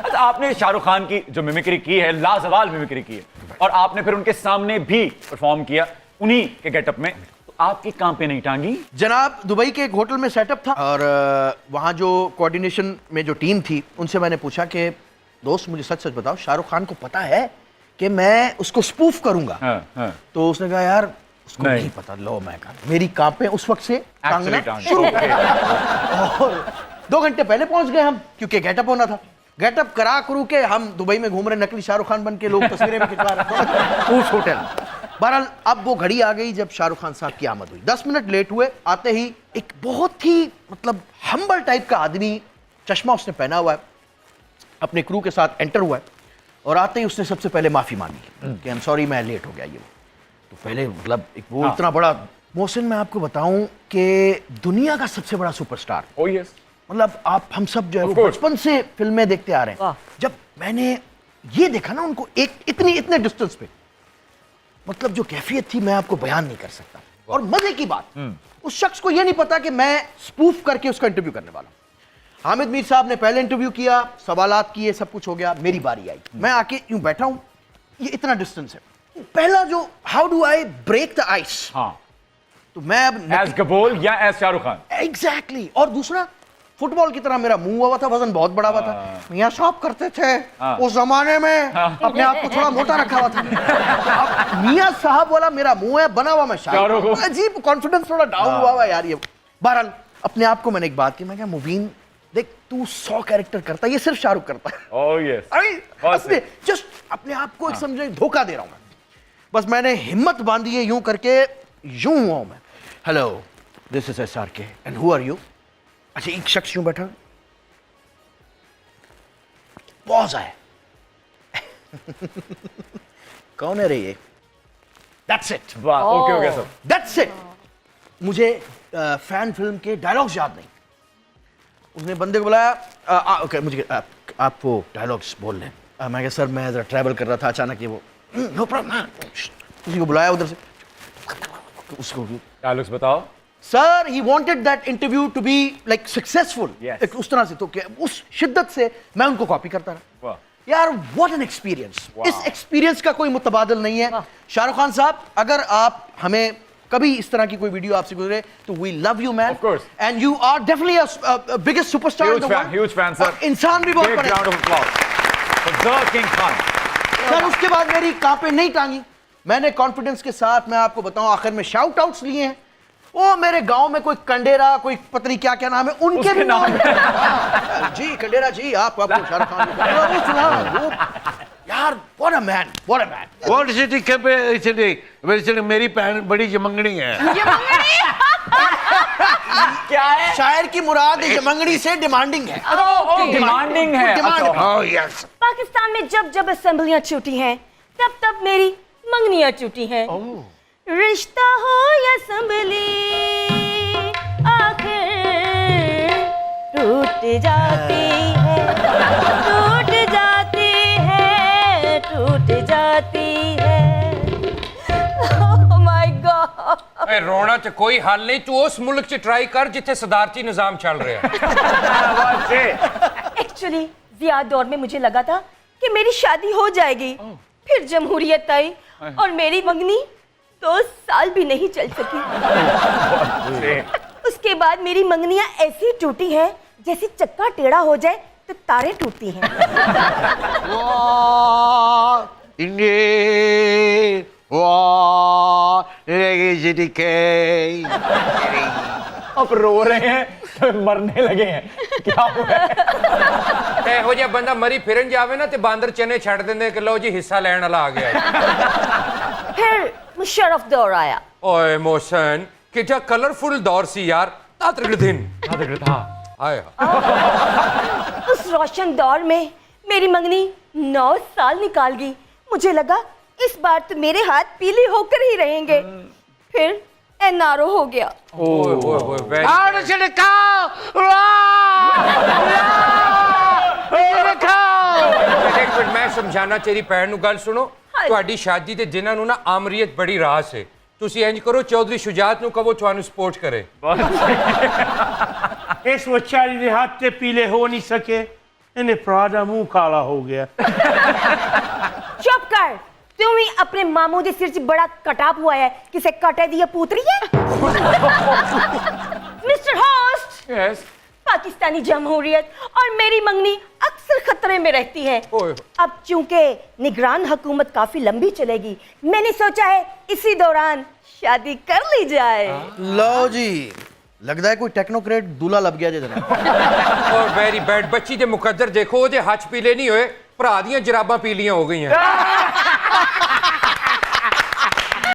अच्छा, आपने शाहरुख खान की जो मिमिक्री की है, लाजवाब मिमिक्री की है, और आपने फिर उनके सामने भी परफॉर्म किया उन्हीं के गेटअप में, तो आपकी काम पे नहीं टांगी? जनाब, दुबई के एक होटल में सेटअप था और वहाँ जो कोऑर्डिनेशन में जो टीम थी उनसे मैंने पूछा कि दोस्त मुझे सच सच बताओ, शाहरुख खान को पता है कि मैं उसको स्पूफ करूंगा? हाँ। तो उसने कहा यार उसको नहीं पता। लो मैं कहा मेरी कांपे उस वक्त से टांगना शुरू हो गई। और 2 घंटे पहले पहुंच गए हम, क्योंकि गेटअप होना था। गेटअप करा करू के हम दुबई में घूम रहे, नकली शाहरुख खान बन के लोग तस्वीरें भी खिंचवा रहे उस होटल। बहरहाल अब वो घड़ी आ गई जब शाहरुख खान साहब की आमद हुई। 10 मिनट लेट हुए। आते ही एक बहुत ही मतलब हम्बल टाइप का आदमी, चश्मा उसने पहना हुआ है, अपने क्रू के साथ एंटर हुआ है और आते ही उसने सबसे पहले माफी मांगी कि आई एम सॉरी, मैं लेट हो गया। ये तो पहले मतलब एक वो इतना बड़ा मोहसिन, मैं आपको बताऊं कि दुनिया का सबसे बड़ा सुपरस्टार, ओह यस, मतलब आप हम सब जो है वो बचपन से फिल्में देखते आ रहे हैं। जब मैंने ये देखा ना उनको एक इतने डिस्टेंस पे, मतलब जो कैफियत थी मैं आपको बयान नहीं कर सकता। और मजे की बात, उस शख्स को ये नहीं पता कि मैं स्पूफ करके उसका इंटरव्यू करने वाला हूं। हामिद मीर साहब ने पहले इंटरव्यू किया, सवालात किए, सब कुछ हो गया, मेरी बारी आई। मैं आके यूं बैठा हूं, ये इतना डिस्टेंस है। पहला जो how do I break the ice, हाँ, तो मैं अब एज कपूर या एज शाहरुख खान? एग्जैक्टली। और दूसरा, फुटबॉल की तरह मेरा मुंह हुआ था, वजन बहुत बड़ा हुआ था। मियां साहब करते थे उस जमाने में, अपने आप को थोड़ा मोटा रखा हुआ था। अब मियां साहब वाला मेरा मुंह है, बना हुआ मैं शाहरुख। अजीब कॉन्फिडेंस थोड़ा डाउन हुआ हुआ यार। ये बहरहाल अपने आप को मैंने एक बात की, मैं क्या मुबीन देख तू 100 कैरेक्टर करता है, ये सिर्फ शाहरुख करता है। ओह यस, जस्ट अपने आप को एक समझे धोखा दे रहा हूं मैं। बस मैंने हिम्मत बांधी है, यूं करके यूं हुआ मैं, hello this is SRK and who are you. अच्छा, एक शख्स यूं बैठा, पॉज आए कौन है रे ये? That's it. ओके हो गया सब, दैट्स इट। मुझे फैन फिल्म के डायलॉग्स याद नहीं। उसने बंदे को बुलाया, ओके मुझे आप वो डायलॉग्स बोल लें। मैं कहा सर मैं जरा ट्रैवल कर रहा था, अचानक ये वो नो प्रॉब्लम। किसी को बुलाया उधर से, उसको डायलॉग्स बताओ। Sir he wanted that interview to be like successful, Yes. उस तरह से। तो क्या उस शिद्दत से मैं उनको कॉपी करता रहा। यार व्हाट एन एक्सपीरियंस। इस एक्सपीरियंस का कोई मुतबादिल नहीं है। शाहरुख खान साहब, अगर आप हमें कभी इस तरह की कोई वीडियो आपसे गुजरे तो we love you man, Of course. And you are definitely biggest superstar in the world. Huge fan sir, इंसान भी बहुत Big बड़े। round of applause for the King Khan। Sir उसके बाद मेरी कांपे नहीं टांगी। मैंने कॉन्फिडेंस के साथ, मैं आपको बताऊं, आखिर में शाउट आउट्स लिए हैं। वो मेरे गांव में कोई कंडेरा, कोई पत्नी क्या क्या नाम है, उनके भी नाम जी कंडेरा जी, आपको शाहरुख खान। यार what a man, what a man. What city city मेरी बहन बड़ी जमंगनी है। क्या है? शायर की मुराद यमंगड़ी से डिमांडिंग है। डिमांडिंग है। डिमांडिंग। Oh yes। पाकिस्तान में जब जब असेंबलियां टूटी हैं, तब तब मेरी मंगनियां टूटी हैं। रिश्ता हो या असेंबली, आखिर टूट जाती है, टूट जाती है, टूट जाती है। Oh my God। रोना च कोई हल नहीं, तू उस मुल्क च ट्राई कर जिथे सदारती निजाम चल रहा है। एक्चुअली जियाद दौर में मुझे लगा था कि मेरी शादी हो जाएगी, फिर जमहूरियत आई और मेरी मंगनी 2 साल भी नहीं चल सकी। उसके बाद मेरी मंगनियां ऐसी टूटी हैं जैसे चक्का टेढ़ा हो जाए तो तारे टूटती हैं। अब रो रहे हैं तो मरने लगे हैं, क्या हुआ है? ਇਹੋ ਜਿਹਾ ਬੰਦਾ ਮਰੀ ਫਿਰਨ ਜਾਵੇ ਨਾ ਤੇ ਬਾਂਦਰ ਚਨੇ ਛੱਡ ਦਿੰਦੇ ਕਿ ਲਓ ਜੀ ਹਿੱਸਾ ਲੈਣ ਵਾਲਾ ਆ ਗਿਆ। फिर मुशर्रफ दौर आया। ਓਏ ਮੋਹਸਨ, ਕਿੱਡਾ ਕਲਰਫੁਲ ਦੌਰ ਸੀ ਯਾਰ। ਤਾਤਰ दिन आया। उस रोशन दौर में मेरी मंगनी 9 साल निकाल गई। मुझे लगा इस बार तो मेरे हाथ पीले होकर ही रहेंगे। फिर NRO हो गया। ओए ओए ओए Out छिड़काओ, एक मिनट मैं समझाना तेरी भैन ਨੂੰ ਗੱਲ ਸੁਣੋ। ਤੁਹਾਡੀ ਸ਼ਾਦੀ ਤੇ ਜਿਨ੍ਹਾਂ ਨੂੰ ਨਾ ਆਮਰੀਅਤ ਬੜੀ ਰਾਸ ਹੈ, ਤੁਸੀਂ ਇੰਜ ਕਰੋ ਚੌਧਰੀ ਸ਼ੁਜਾਤ ਨੂੰ ਕਹੋ ਤੁਹਾਨੂੰ ਸਪੋਰਟ ਕਰੇ। इस बेचारी के हाथ से पीले हो नहीं सके, ਇਹਨੇ ਭਰਾ ਦਾ ਮੂੰਹ ਕਾਲਾ ਹੋ ਗਿਆ चुप कर। तुम ही अपने मामू दे सिर च बड़ा कटाप हुआ है, किसे कटे दी पुतरी है। मिस्टर होस्ट, यस पाकिस्तानी जमहूरियत और मेरी मंगनी अक्सर खतरे में रहती है। ओए। अब चूंकि निगरान हुकूमत काफी लंबी चलेगी, मैंने सोचा है इसी दौरान शादी कर ली जाए। लो जी, लगता है कोई टेक्नोक्रेट दूल्हा लग गया जी जनाब। और वेरी बैड। बच्ची दे मुकद्दर देखो, ਉਹਦੇ ਹੱਥ ਪੀਲੇ ਨਹੀਂ ਹੋਏ, ਭਰਾ ਦੀਆਂ ਜਰਾਬਾਂ ਪੀਲੀਆਂ ਹੋ ਗਈਆਂ।